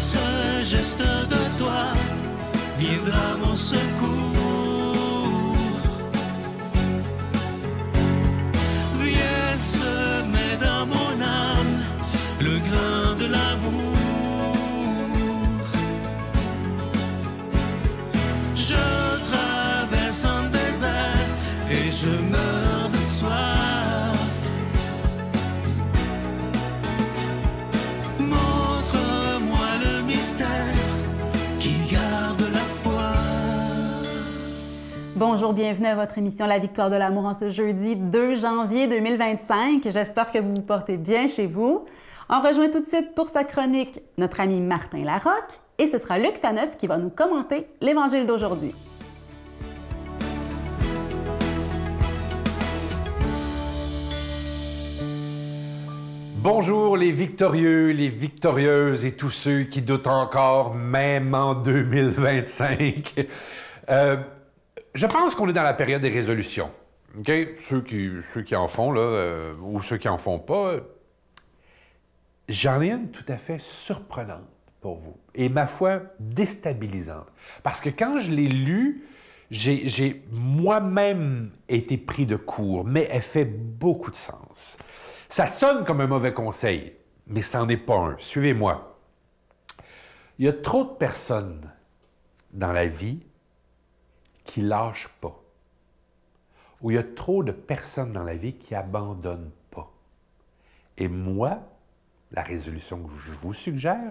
ce geste de toi viendra mon secours. Viens semer dans mon âme le grain de l'amour. Je traverse un désert et je meurs de soif. Montre-moi le mystère qui garde la foi. Bonjour, bienvenue à votre émission La Victoire de l'amour en ce jeudi 2 janvier 2025. J'espère que vous vous portez bien chez vous. On rejoint tout de suite pour sa chronique notre ami Martin Larocque et ce sera Luc Faneuf qui va nous commenter l'Évangile d'aujourd'hui. Bonjour les victorieux, les victorieuses et tous ceux qui doutent encore, même en 2025. Je pense qu'on est dans la période des résolutions. Okay? Ceux qui en font, là, ou ceux qui en font pas, j'en ai une tout à fait surprenante pour vous. Et ma foi, déstabilisante. Parce que quand je l'ai lu, j'ai moi-même été pris de court, mais elle fait beaucoup de sens. Ça sonne comme un mauvais conseil, mais ça n'en est pas un. Suivez-moi. Il y a trop de personnes dans la vie qui lâchent pas. Ou il y a trop de personnes dans la vie qui abandonnent pas. Et moi, la résolution que je vous suggère,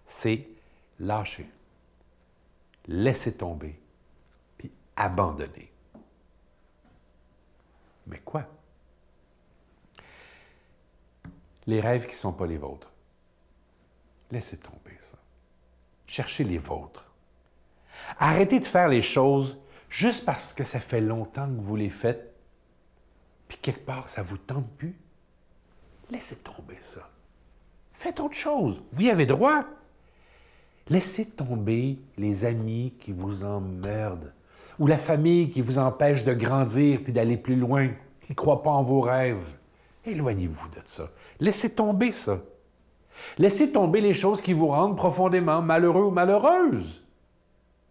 c'est lâcher, laisser tomber, puis abandonner. Mais quoi? Les rêves qui ne sont pas les vôtres. Laissez tomber ça. Cherchez les vôtres. Arrêtez de faire les choses juste parce que ça fait longtemps que vous les faites, puis quelque part, ça ne vous tente plus. Laissez tomber ça. Faites autre chose. Vous y avez droit. Laissez tomber les amis qui vous emmerdent ou la famille qui vous empêche de grandir puis d'aller plus loin, qui ne croit pas en vos rêves. Éloignez-vous de ça. Laissez tomber ça. Laissez tomber les choses qui vous rendent profondément malheureux ou malheureuses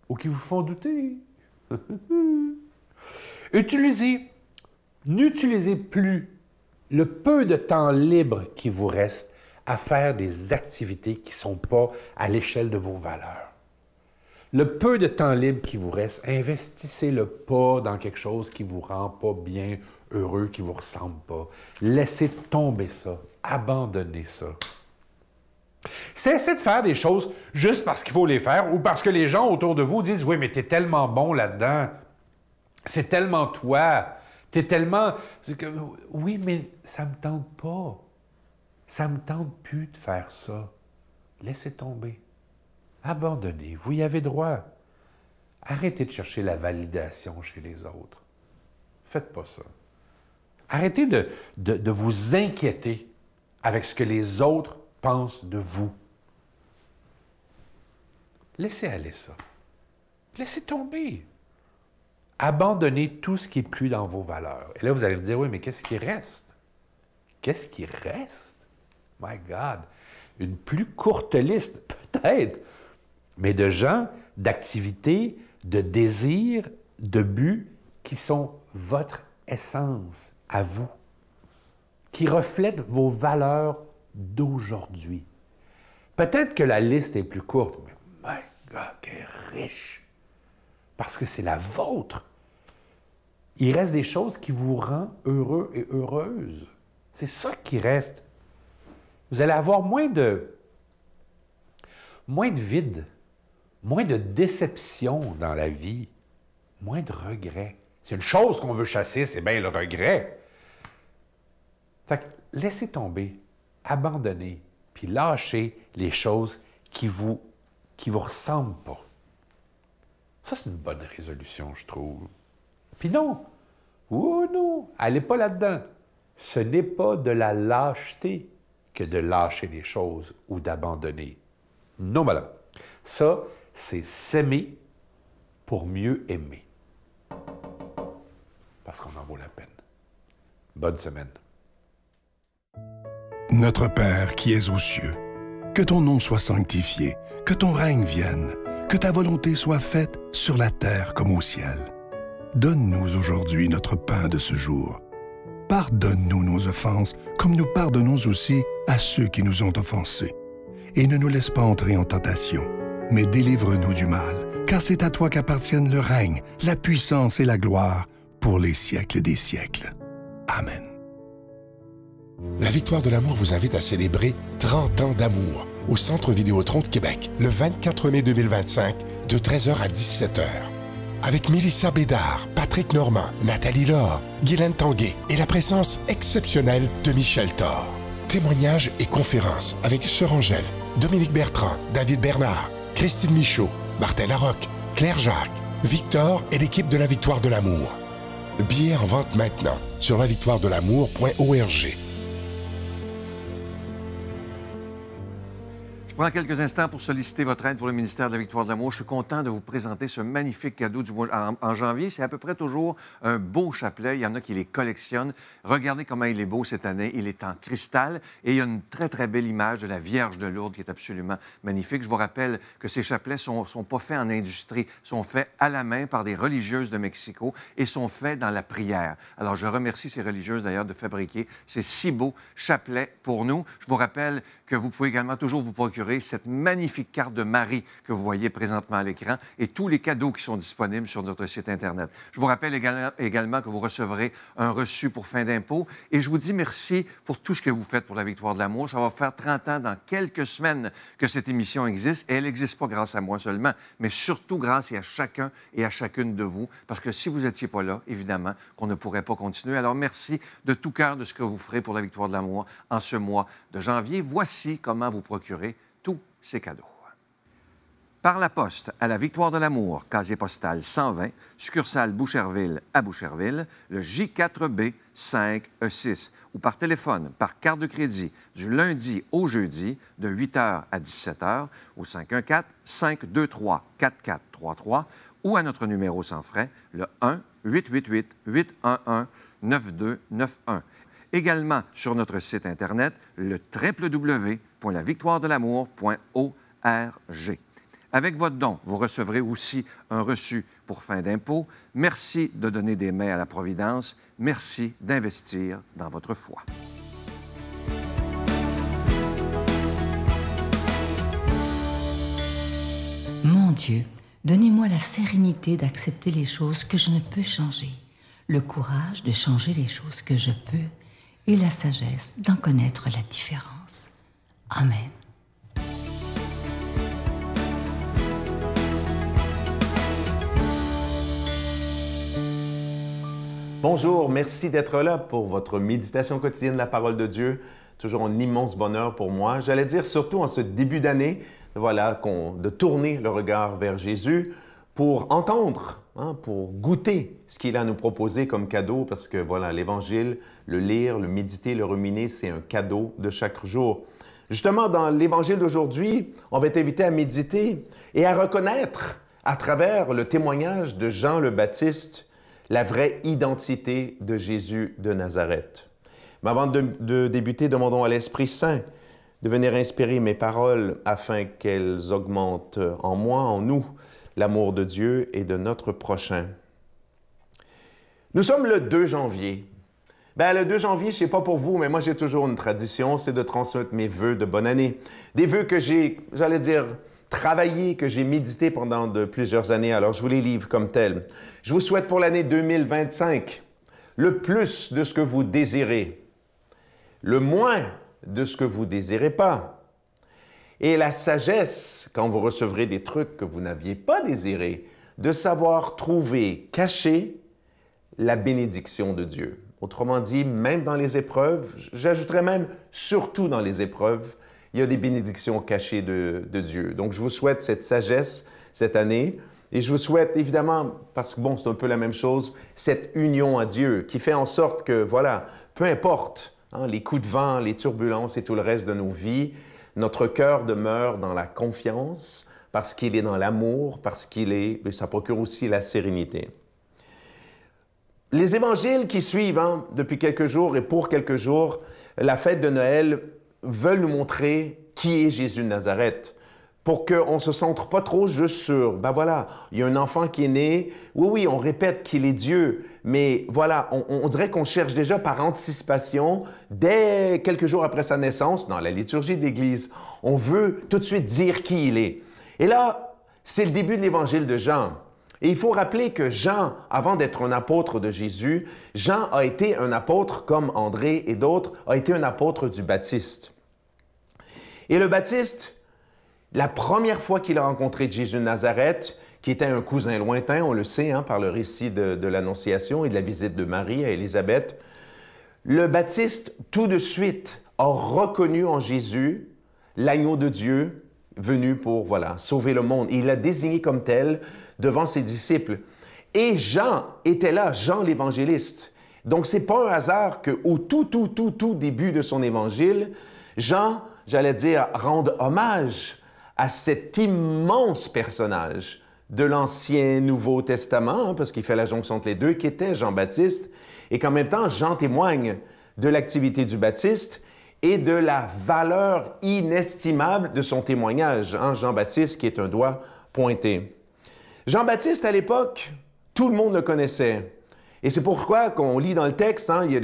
ou qui vous font douter. N'utilisez plus le peu de temps libre qui vous reste à faire des activités qui ne sont pas à l'échelle de vos valeurs. Le peu de temps libre qui vous reste, investissez-le pas dans quelque chose qui ne vous rend pas bien heureux, qui ne vous ressemble pas. Laissez tomber ça. Abandonnez ça. Cessez de faire des choses juste parce qu'il faut les faire ou parce que les gens autour de vous disent « Oui, mais tu es tellement bon là-dedans. C'est tellement toi. Tu es tellement... » Oui, mais ça ne me tente pas. Ça ne me tente plus de faire ça. Laissez tomber. Abandonnez. Vous y avez droit. Arrêtez de chercher la validation chez les autres. Faites pas ça. Arrêtez de vous inquiéter avec ce que les autres pensent de vous. Laissez aller ça. Laissez tomber. Abandonnez tout ce qui n'est plus dans vos valeurs. Et là, vous allez me dire, oui, mais qu'est-ce qui reste? Qu'est-ce qui reste? My God! Une plus courte liste, peut-être, mais de gens, d'activités, de désirs, de buts qui sont votre essence à vous, qui reflètent vos valeurs d'aujourd'hui. Peut-être que la liste est plus courte, mais my God, qu'elle est riche, parce que c'est la vôtre. Il reste des choses qui vous rendent heureux et heureuse. C'est ça qui reste. Vous allez avoir moins de vide, moins de déception dans la vie, moins de regrets. C'est une chose qu'on veut chasser, c'est bien le regret. Fait que laissez tomber, abandonnez, puis lâchez les choses qui vous ressemblent pas. Ça, c'est une bonne résolution, je trouve. Puis non, oh non, allez pas là-dedans. Ce n'est pas de la lâcheté que de lâcher les choses ou d'abandonner. Non, madame. Ça, c'est s'aimer pour mieux aimer. Parce qu'on en vaut la peine. Bonne semaine. Notre Père qui es aux cieux, Que ton nom soit sanctifié, que ton règne vienne, que ta volonté soit faite sur la terre comme au ciel. Donne-nous aujourd'hui notre pain de ce jour. Pardonne-nous nos offenses, comme nous pardonnons aussi à ceux qui nous ont offensés. Et ne nous laisse pas entrer en tentation, mais délivre-nous du mal, car c'est à toi qu'appartiennent le règne, la puissance et la gloire pour les siècles des siècles. Amen. La Victoire de l'amour vous invite à célébrer 30 ans d'amour au Centre Vidéotron de Québec, le 24 mai 2025, de 13h à 17h. Avec Mélissa Bédard, Patrick Normand, Nathalie Laure, Guylaine Tanguay et la présence exceptionnelle de Michel Thor. Témoignages et conférences avec Sœur Angèle, Dominique Bertrand, David Bernard, Christine Michaud, Martin Larocque, Claire Jacques, Victor et l'équipe de la Victoire de l'amour. Billets en vente maintenant sur lavictoiredelamour.org. Je prends quelques instants pour solliciter votre aide pour le ministère de la Victoire de l'amour. Je suis content de vous présenter ce magnifique cadeau du mois en janvier. C'est à peu près toujours un beau chapelet. Il y en a qui les collectionnent. Regardez comment il est beau cette année. Il est en cristal et il y a une très, très belle image de la Vierge de Lourdes qui est absolument magnifique. Je vous rappelle que ces chapelets sont pas faits en industrie, sont faits à la main par des religieuses de Mexico et sont faits dans la prière. Alors, je remercie ces religieuses d'ailleurs de fabriquer ces si beaux chapelets pour nous. Je vous rappelle que vous pouvez également toujours vous procurer cette magnifique carte de Marie que vous voyez présentement à l'écran et tous les cadeaux qui sont disponibles sur notre site Internet. Je vous rappelle également que vous recevrez un reçu pour fin d'impôt et je vous dis merci pour tout ce que vous faites pour la Victoire de l'amour. Ça va faire 30 ans dans quelques semaines que cette émission existe et elle n'existe pas grâce à moi seulement, mais surtout grâce à chacun et à chacune de vous parce que si vous n'étiez pas là, évidemment, qu'on ne pourrait pas continuer. Alors merci de tout cœur de ce que vous ferez pour la Victoire de l'amour en ce mois de janvier. Voici comment vous procurer tous ces cadeaux. Par la poste à la Victoire de l'amour, casier postal 120, succursale Boucherville à Boucherville, le J4B 5E6, ou par téléphone, par carte de crédit, du lundi au jeudi, de 8h à 17h, au 514-523-4433, ou à notre numéro sans frais, le 1-888-811-9291. Également sur notre site Internet, le www.lavictoiredelamour.org. Avec votre don, vous recevrez aussi un reçu pour fin d'impôt. Merci de donner des mains à la Providence. Merci d'investir dans votre foi. Mon Dieu, donnez-moi la sérénité d'accepter les choses que je ne peux changer, le courage de changer les choses que je peux et la sagesse d'en connaître la différence. Amen. Bonjour, merci d'être là pour votre méditation quotidienne de la parole de Dieu. Toujours un immense bonheur pour moi. J'allais dire surtout en ce début d'année, voilà, de tourner le regard vers Jésus pour entendre, pour goûter ce qu'il a à nous proposer comme cadeau, parce que voilà, l'Évangile, le lire, le méditer, le ruminer, c'est un cadeau de chaque jour. Justement, dans l'Évangile d'aujourd'hui, on va être invité à méditer et à reconnaître à travers le témoignage de Jean le Baptiste la vraie identité de Jésus de Nazareth. Mais avant de débuter, demandons à l'Esprit Saint de venir inspirer mes paroles afin qu'elles augmentent en moi, en nous, l'amour de Dieu et de notre prochain. Nous sommes le 2 janvier. Le 2 janvier, je ne sais pas pour vous, mais moi j'ai toujours une tradition, c'est de transmettre mes vœux de bonne année. Des vœux que j'ai, j'allais dire, travaillé, que j'ai médité pendant plusieurs années, alors je vous les livre comme tels. Je vous souhaite pour l'année 2025 le plus de ce que vous désirez, le moins de ce que vous ne désirez pas, et la sagesse, quand vous recevrez des trucs que vous n'aviez pas désirés, de savoir trouver, cacher la bénédiction de Dieu. Autrement dit, même dans les épreuves, j'ajouterais même surtout dans les épreuves, il y a des bénédictions cachées de Dieu. Donc, je vous souhaite cette sagesse cette année et je vous souhaite évidemment, parce que bon, c'est un peu la même chose, cette union à Dieu qui fait en sorte que, voilà, peu importe les coups de vent, les turbulences et tout le reste de nos vies, notre cœur demeure dans la confiance parce qu'il est dans l'amour, parce qu'il est, ça procure aussi la sérénité. Les évangiles qui suivent depuis quelques jours et pour quelques jours, la fête de Noël, veulent nous montrer qui est Jésus de Nazareth, pour qu'on ne se centre pas trop juste sur, ben voilà, il y a un enfant qui est né, oui, on répète qu'il est Dieu, mais voilà, on dirait qu'on cherche déjà par anticipation, dès quelques jours après sa naissance, dans la liturgie de l'Église, on veut tout de suite dire qui il est. Et là, c'est le début de l'Évangile de Jean. Et il faut rappeler que Jean, avant d'être un apôtre de Jésus, Jean a été un apôtre comme André et d'autres, a été un apôtre du Baptiste. Et le Baptiste, la première fois qu'il a rencontré Jésus de Nazareth, qui était un cousin lointain, on le sait, hein, par le récit de l'Annonciation et de la visite de Marie à Élisabeth, le Baptiste, tout de suite, a reconnu en Jésus l'agneau de Dieu venu pour, voilà, sauver le monde. Et il l'a désigné comme tel devant ses disciples. Et Jean était là, Jean l'évangéliste. Donc, c'est pas un hasard qu'au tout début de son évangile, Jean, j'allais dire, rende hommage à cet immense personnage de l'Ancien Nouveau Testament, hein, parce qu'il fait la jonction entre les deux, qui était Jean-Baptiste, et qu'en même temps, Jean témoigne de l'activité du Baptiste et de la valeur inestimable de son témoignage. Hein, Jean-Baptiste qui est un doigt pointé. Jean-Baptiste, à l'époque, tout le monde le connaissait. Et c'est pourquoi qu'on lit dans le texte, hein, il y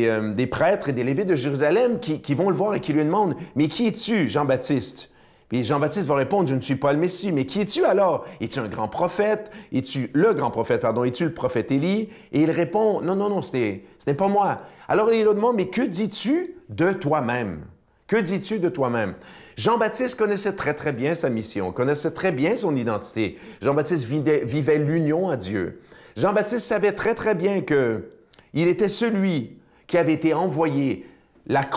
a des prêtres et des lévites de Jérusalem qui vont le voir et qui lui demandent « Mais qui es-tu, Jean-Baptiste? » Puis Jean-Baptiste va répondre « Je ne suis pas le Messie. » « Mais qui es-tu alors? Es-tu un grand prophète? Es-tu le grand prophète, pardon? Es-tu le prophète Élie? » Et il répond « Non, ce n'est pas moi. » Alors il lui demande « Mais que dis-tu de toi-même? Que dis-tu de toi-même? » Jean-Baptiste connaissait très bien sa mission, connaissait très bien son identité. Jean-Baptiste vivait l'union à Dieu. Jean-Baptiste savait très bien qu'il était celui qui avait été envoyé, la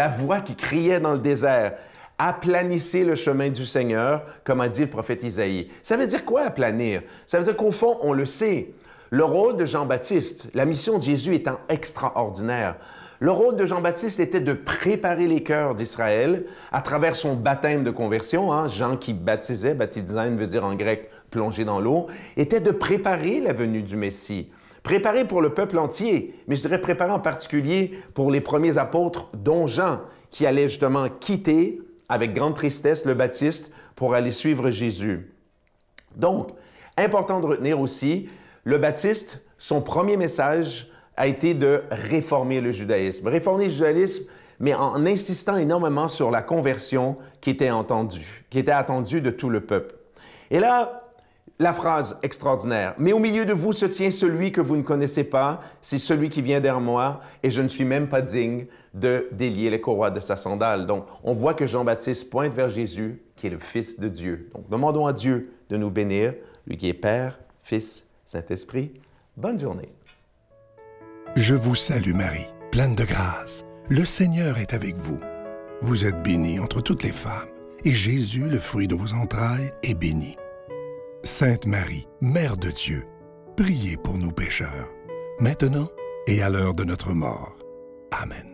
voix qui criait dans le désert, aplanissez le chemin du Seigneur, comme a dit le prophète Isaïe. Ça veut dire quoi, aplanir? Ça veut dire qu'au fond, on le sait, le rôle de Jean-Baptiste, la mission de Jésus étant extraordinaire, le rôle de Jean-Baptiste était de préparer les cœurs d'Israël à travers son baptême de conversion. Hein, Jean qui baptisait, baptizein veut dire en grec plonger dans l'eau, était de préparer la venue du Messie. Préparer pour le peuple entier, mais je dirais préparer en particulier pour les premiers apôtres, dont Jean, qui allait justement quitter avec grande tristesse le Baptiste pour aller suivre Jésus. Donc, important de retenir aussi, le Baptiste, son premier message a été de réformer le judaïsme. Réformer le judaïsme, mais en insistant énormément sur la conversion qui était attendue de tout le peuple. Et là, la phrase extraordinaire. « Mais au milieu de vous se tient celui que vous ne connaissez pas, c'est celui qui vient derrière moi, et je ne suis même pas digne de délier les courroies de sa sandale. » Donc, on voit que Jean-Baptiste pointe vers Jésus, qui est le Fils de Dieu. Donc, demandons à Dieu de nous bénir, lui qui est Père, Fils, Saint-Esprit. Bonne journée. Je vous salue Marie, pleine de grâce. Le Seigneur est avec vous. Vous êtes bénie entre toutes les femmes, et Jésus, le fruit de vos entrailles, est béni. Sainte Marie, Mère de Dieu, priez pour nous pécheurs, maintenant et à l'heure de notre mort. Amen.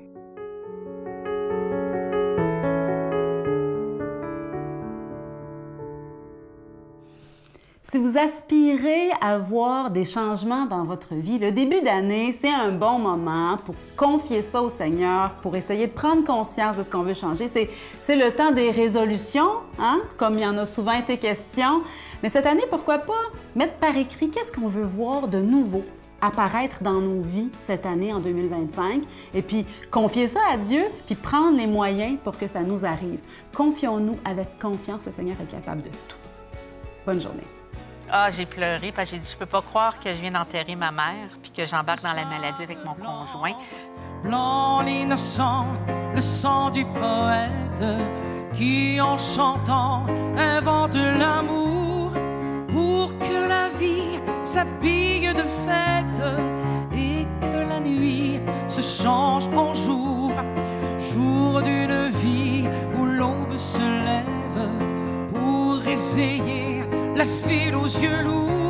Si vous aspirez à voir des changements dans votre vie, le début d'année, c'est un bon moment pour confier ça au Seigneur, pour essayer de prendre conscience de ce qu'on veut changer. C'est le temps des résolutions, hein? Comme il y en a souvent été question. Mais cette année, pourquoi pas mettre par écrit qu'est-ce qu'on veut voir de nouveau apparaître dans nos vies cette année, en 2025, et puis confier ça à Dieu, puis prendre les moyens pour que ça nous arrive. Confions-nous avec confiance, le Seigneur est capable de tout. Bonne journée. Ah, j'ai pleuré parce que j'ai dit, je peux pas croire que je viens d'enterrer ma mère puis que j'embarque dans la maladie avec mon conjoint. Blanc l'innocent, le sang du poète qui en chantant invente l'amour pour que la vie s'habille de fête et que la nuit se change en jour, jour d'une vie où l'aube se lève pour réveiller la file aux yeux lourds.